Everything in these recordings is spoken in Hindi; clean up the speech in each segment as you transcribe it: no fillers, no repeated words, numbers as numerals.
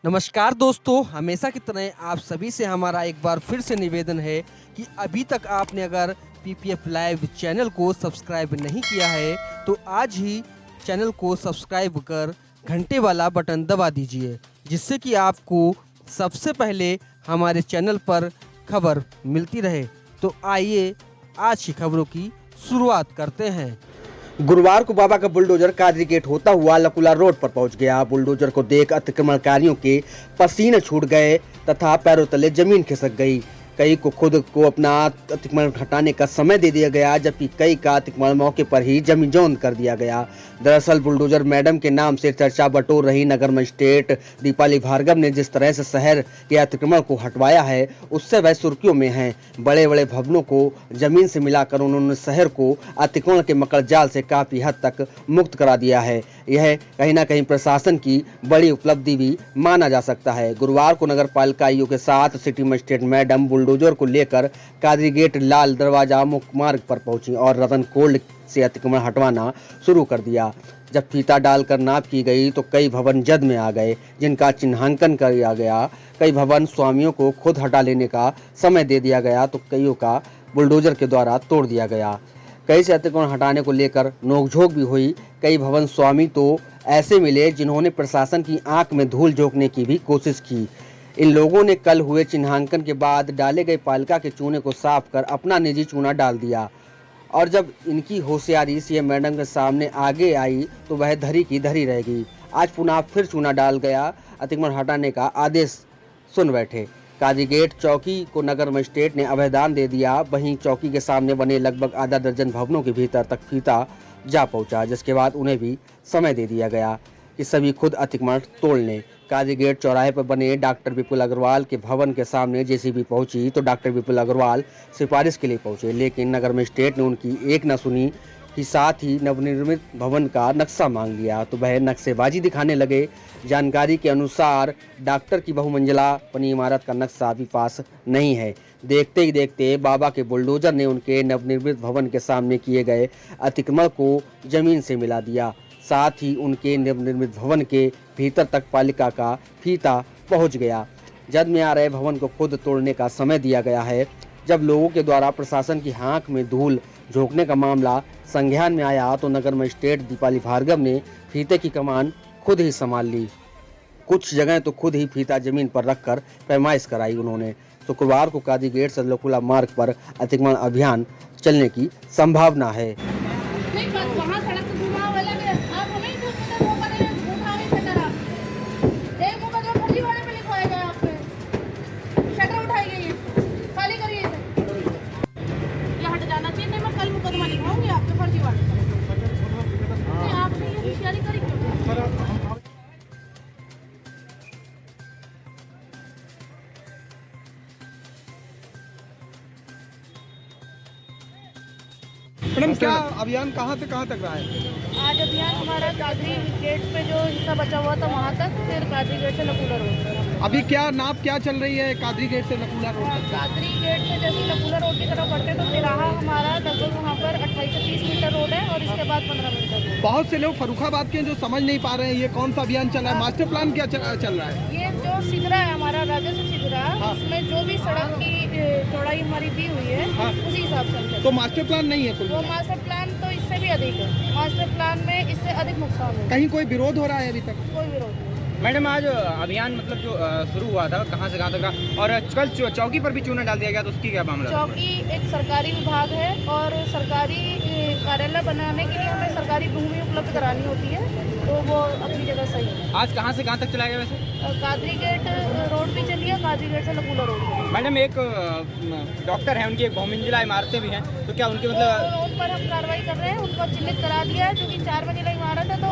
नमस्कार दोस्तों, हमेशा की तरह आप सभी से हमारा एक बार फिर से निवेदन है कि अभी तक आपने अगर पीपीएफ लाइव चैनल को सब्सक्राइब नहीं किया है तो आज ही चैनल को सब्सक्राइब कर घंटे वाला बटन दबा दीजिए, जिससे कि आपको सबसे पहले हमारे चैनल पर खबर मिलती रहे। तो आइए आज की खबरों की शुरुआत करते हैं। गुरुवार को बाबा का बुलडोजर कादरी गेट होता हुआ लकुला रोड पर पहुंच गया। बुलडोजर को देख अतिक्रमणकारियों के पसीने छूट गए तथा पैरों तले जमीन खिसक गई। कई को खुद को अपना अतिक्रमण हटाने का समय दे दिया गया, जबकि कई का अतिक्रमण मौके पर ही जमीन जौंद कर दिया गया। दरअसल बुलडोजर मैडम के नाम से चर्चा बटोर रही नगर मजिस्ट्रेट दीपाली भार्गव ने जिस तरह से शहर के अतिक्रमण को हटवाया है, उससे वह सुर्खियों में हैं। बड़े बड़े भवनों को जमीन से मिलाकर उन्होंने शहर को अतिक्रमण के मकड़ जाल से काफी हद तक मुक्त करा दिया है। यह कहीं न कहीं प्रशासन की बड़ी उपलब्धि भी माना जा सकता है। गुरुवार को नगर पालिका आयुक्त के साथ सिटी मजिस्ट्रेट मैडम बुलडोजर को लेकर कादरी गेट लाल दरवाजा मुख्य मार्ग पर पहुंची और रतन कोल्ड से अतिक्रमण हटवाना शुरू कर दिया। जब फीता डालकर नाप की गई तो कई भवन जद में आ गए, जिनका चिन्हांकन किया गया। कई भवन स्वामियों को खुद हटा लेने का समय दे दिया गया तो कईयों का बुलडोजर के द्वारा तोड़ दिया गया। कई से अतिक्रमण हटाने को लेकर नोकझोंक भी हुई। कई भवन स्वामी तो ऐसे मिले जिन्होंने प्रशासन की आंख में धूल झोंकने की भी कोशिश की। इन लोगों ने कल हुए चिन्हांकन के बाद डाले गए पालिका के चूने को साफ कर अपना निजी चूना डाल दिया, और जब इनकी होशियारी सीएम मैडम के सामने आगे आई तो वह धरी की धरी रह गई। आज पुनः फिर चूना डाल गया, अतिक्रमण हटाने का आदेश सुन बैठे। कादरी गेट चौकी को नगर मजिस्ट्रेट ने अभयदान दे दिया। वहीं चौकी के सामने बने लगभग आधा दर्जन भवनों के भीतर तक फीता जा पहुंचा, जिसके बाद उन्हें भी समय दे दिया गया कि सभी खुद अतिक्रमण तोड़ लें। कादरी गेट चौराहे पर बने डॉक्टर विपुल अग्रवाल के भवन के सामने जेसीबी पहुंची तो डॉक्टर विपुल अग्रवाल सिफारिश के लिए पहुंचे, लेकिन नगर मजिस्ट्रेट ने उनकी एक न सुनी कि साथ ही नवनिर्मित भवन का नक्शा मांग लिया तो वह नक्शेबाजी दिखाने लगे। जानकारी के अनुसार डॉक्टर की बहुमंजिला बनी इमारत का नक्शा भी पास नहीं है। देखते ही देखते बाबा के बुलडोजर ने उनके नवनिर्मित भवन के सामने किए गए अतिक्रमण को जमीन से मिला दिया। साथ ही उनके नवनिर्मित भवन के भीतर तक पालिका का फीता पहुंच गया। जद में आ रहे भवन को खुद तोड़ने का समय दिया गया है। जब लोगों के द्वारा प्रशासन की आंख में धूल झोंकने का मामला संज्ञान में आया तो नगर मजिस्ट्रेट दीपाली भार्गव ने फीते की कमान खुद ही संभाल ली। कुछ जगह तो खुद ही फीता जमीन पर रखकर पैमाइश कराई उन्होंने। शुक्रवार को कादरी गेट से लकुला मार्ग पर अतिक्रमण अभियान चलने की संभावना है। मैडम, क्या अभियान कहाँ से कहाँ तक रहा है? आज अभियान हमारा कादरी गेट पे जो हिस्सा बचा हुआ था वहाँ तक, फिर कादरी गेट से लकुला रोड। अभी क्या नाप क्या चल रही है कादरी गेट से लकुला रोड तक? कादरी गेट से जैसे लकुला रोड की तरफ बढ़ते तो तिराहा हमारा लगभग वहाँ पर 28 से 30 मीटर रोड है और इसके बाद 15 मीटर रोड। बहुत से लोग फर्रुखाबाद के जो समझ नहीं पा रहे हैं ये कौन सा अभियान चल रहा है, मास्टर प्लान क्या चल रहा है? ये जो सिगरा है हमारा राजस्व सिगरा, उसमें जो भी सड़क की चौड़ाई हमारी दी हुई है उसी हिसाब से। तो मास्टर प्लान नहीं है कुल? वो मास्टर प्लान तो इससे भी अधिक है। मास्टर प्लान में इससे अधिक नुकसान है। कहीं कोई विरोध हो रहा है अभी तक? कोई विरोध नहीं। मैडम, आज अभियान मतलब जो शुरू हुआ था कहाँ से कहाँ तक रहा, और कल चौकी पर भी चूना डाल दिया गया तो उसकी क्या मामला? चौकी एक सरकारी विभाग है और सरकारी कार्यालय बनाने के लिए हमें सरकारी भूमि उपलब्ध करानी होती है, तो वो अपनी जगह सही है। आज कहाँ से कहाँ तक चलाया गया वैसे? कादरी गेट रोड भी चली है, कादरी गेट से लकुला रोड। मैडम, एक डॉक्टर है, उनकी एक बहुमंजिला इमारतें भी हैं, तो क्या उनके मतलब उन पर हम कार्रवाई कर रहे हैं, उनको चिन्हित करा दिया है क्योंकि 4 मंजिला इमारत है तो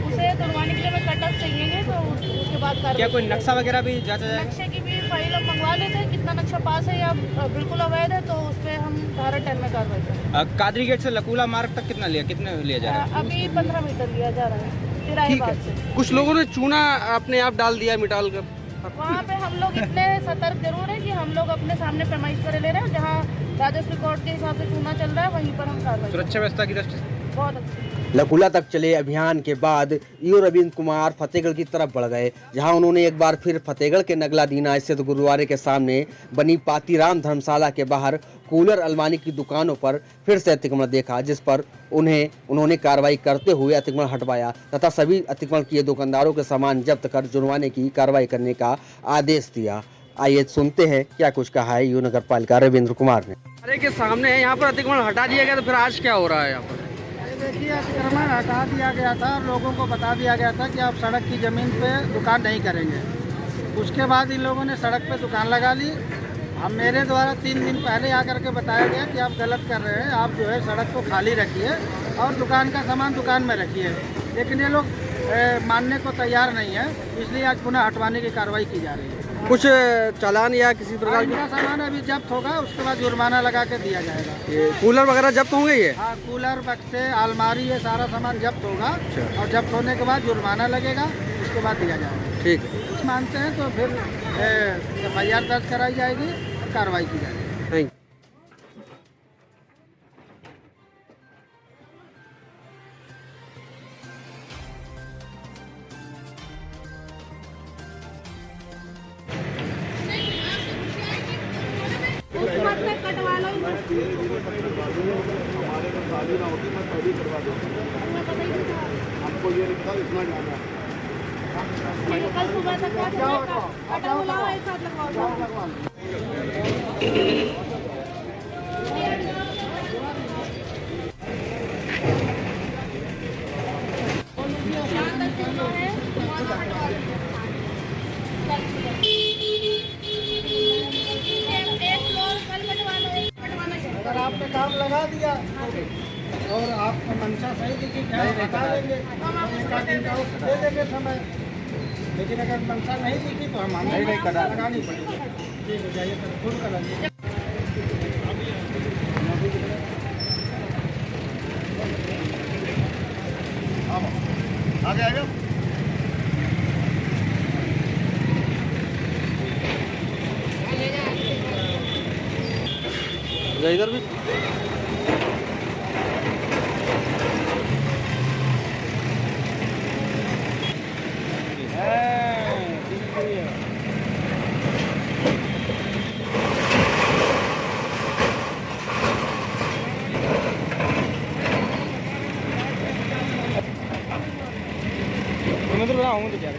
उसे तोड़वाने के लिए हमें कट ऑफ चाहिए, तो उसके बाद क्या कार्रवाई। कोई नक्शा वगैरह भी जांचा जाएगा? नक्शे की भी फाइल हम मंगवा लेते हैं, कितना नक्शा पास है या बिल्कुल अवैध है, तो उस पर हम धारा 10 में कार्रवाई करें। कादरी गेट से लकुला मार्ग तक कितना लिया जा रहा है? अभी 15 मीटर लिया जा रहा है तिराही बाग से। कुछ लोगों ने चूना अपने आप डाल दिया मिटाल कर। वहाँ पे हम लोग इतने सतर्क जरूर है कि हम लोग अपने सामने पैमाइश करे ले रहे हैं। जहाँ राजस्व रिकॉर्ड के हिसाब से चूना चल रहा है वहीं पर हम कार्रवाई। सुरक्षा व्यवस्था की दृष्टि से बहुत अच्छी। लकुला तक चले अभियान के बाद ईओ रविंद्र कुमार फतेहगढ़ की तरफ बढ़ गए, जहां उन्होंने एक बार फिर फतेहगढ़ के नगलादीना स्थित गुरुद्वारे के सामने बनी पातीराम धर्मशाला के बाहर कूलर अलमारी की दुकानों पर फिर से अतिक्रमण देखा, जिस पर उन्होंने कार्रवाई करते हुए अतिक्रमण हटवाया तथा सभी अतिक्रमण किए दुकानदारों के सामान जब्त कर जुर्माने की कार्रवाई करने का आदेश दिया। आइए सुनते हैं क्या कुछ कहा है ईओ नगर पालिका रविंद्र कुमार ने। अरे के सामने है, यहाँ पर अतिक्रमण हटा दिया गया, तो फिर आज क्या हो रहा है यहाँ पर? देखिए, अतिक्रमण हटा दिया गया था और लोगों को बता दिया गया था कि आप सड़क की ज़मीन पे दुकान नहीं करेंगे। उसके बाद इन लोगों ने सड़क पे दुकान लगा ली। अब मेरे द्वारा 3 दिन पहले आकर के बताया गया कि आप गलत कर रहे हैं, आप जो है सड़क को खाली रखिए और दुकान का सामान दुकान में रखिए, लेकिन ये लोग मानने को तैयार नहीं है, इसलिए आज पुनः हटवाने की कार्रवाई की जा रही है। कुछ चालान या किसी प्रकार इनका सामान अभी जब्त होगा, उसके बाद जुर्माना लगा के दिया जाएगा। की कूलर वगैरह जब्त होंगे ये? हाँ, कूलर, बक्से, अलमारी, ये सारा सामान जब्त होगा और जब्त होने के बाद जुर्माना लगेगा, उसके बाद दिया जाएगा। ठीक है, कुछ मानते हैं तो फिर FIR दर्ज कराई जाएगी और कार्रवाई की जाएगी। थैंक कल सुबह तक आटा बुलाओ, एक साथ लगवाओ। अगर आपने काम लगा दिया और आपको मंशा सही दिखी, क्या बता देंगे, एक दिन का उस दे देंगे समय, लेकिन अगर मंशा नहीं दिखी तो हम नहीं लगानी पड़ेगी। ठीक है, जाइए सर, खुद कराइए। आगे आगे इधर भी तो क्या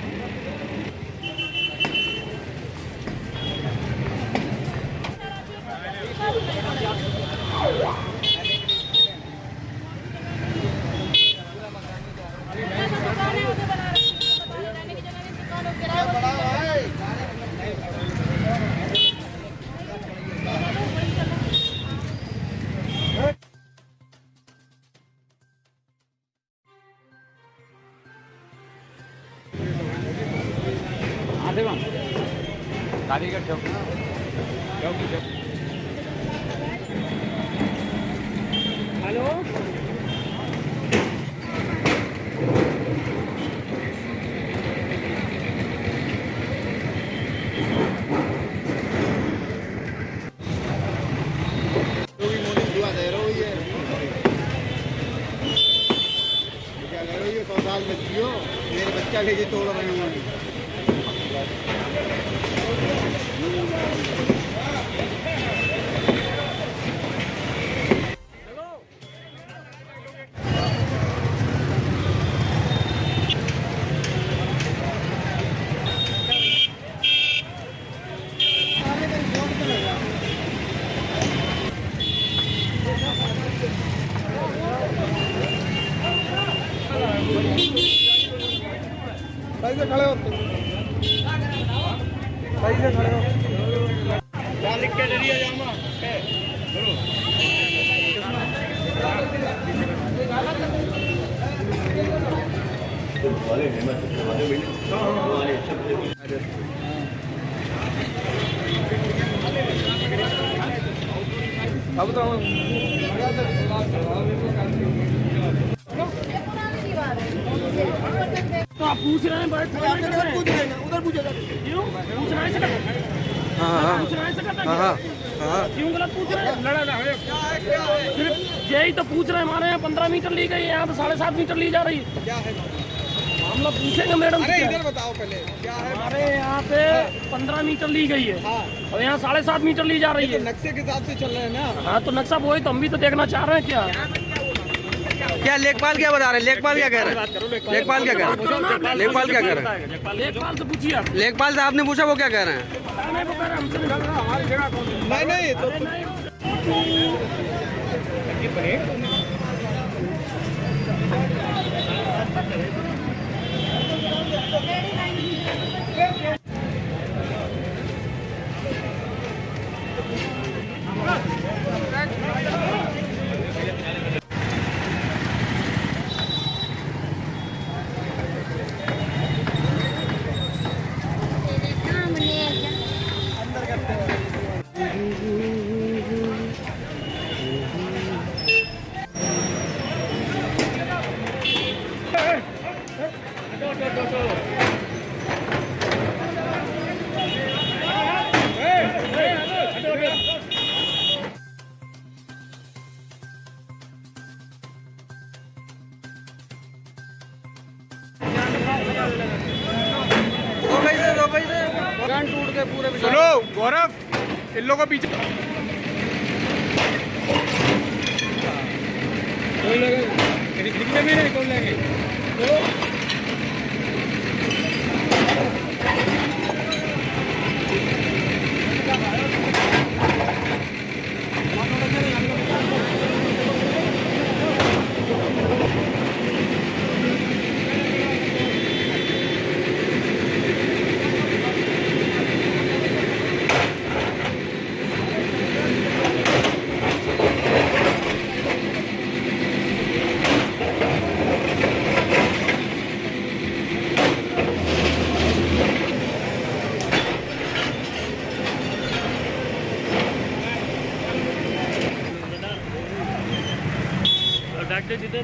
कारीगर ठेव हेलो मेरे बच्चा लेके तोड़ रहे हैं। सही से खड़े हो, सही से खड़े हो। क्या लिख के जरिए जामा अब तो आप पूछ रहे हैं, उधर पूछेगा, क्यों पूछ रहे हैं? हाँ हाँ हाँ हाँ हाँ। क्यों गलत पूछ रहे हैं? सिर्फ यही तो पूछ रहे हैं, हमारे यहाँ 15 मीटर ली गई है, यहाँ तो 7.5 मीटर ली जा रही है। क्या है? हम लोग पूछेंगे मैडम अरे से। इधर बताओ पहले क्या है? हमारे यहाँ पे 15 मीटर ली गई है हाँ, और यहाँ 7.5 मीटर ली जा रही ये तो है। नक्शे के हिसाब से चल रहे हैं ना। हाँ तो नक्शा वही तो हम भी तो देखना चाह रहे हैं। क्या लेखपाल क्या बता रहे हैं? लेखपाल क्या कह रहे हैं? लेखपाल क्या कह रहे हैं? लेखपाल क्या कह रहे हैं? लेखपाल से पूछिए आप। लेखपाल साहब ने पूछा, वो क्या कह रहे हैं? पता नहीं, वो कह रहे हैं हमसे नहीं लग रहा, हमारी जगह कौन सी? नहीं नहीं तो अरे नहीं। सुनो गौरव, इन लोगों को पीछे दिखने में नहीं कौन लगे। डॉक्टर जिधर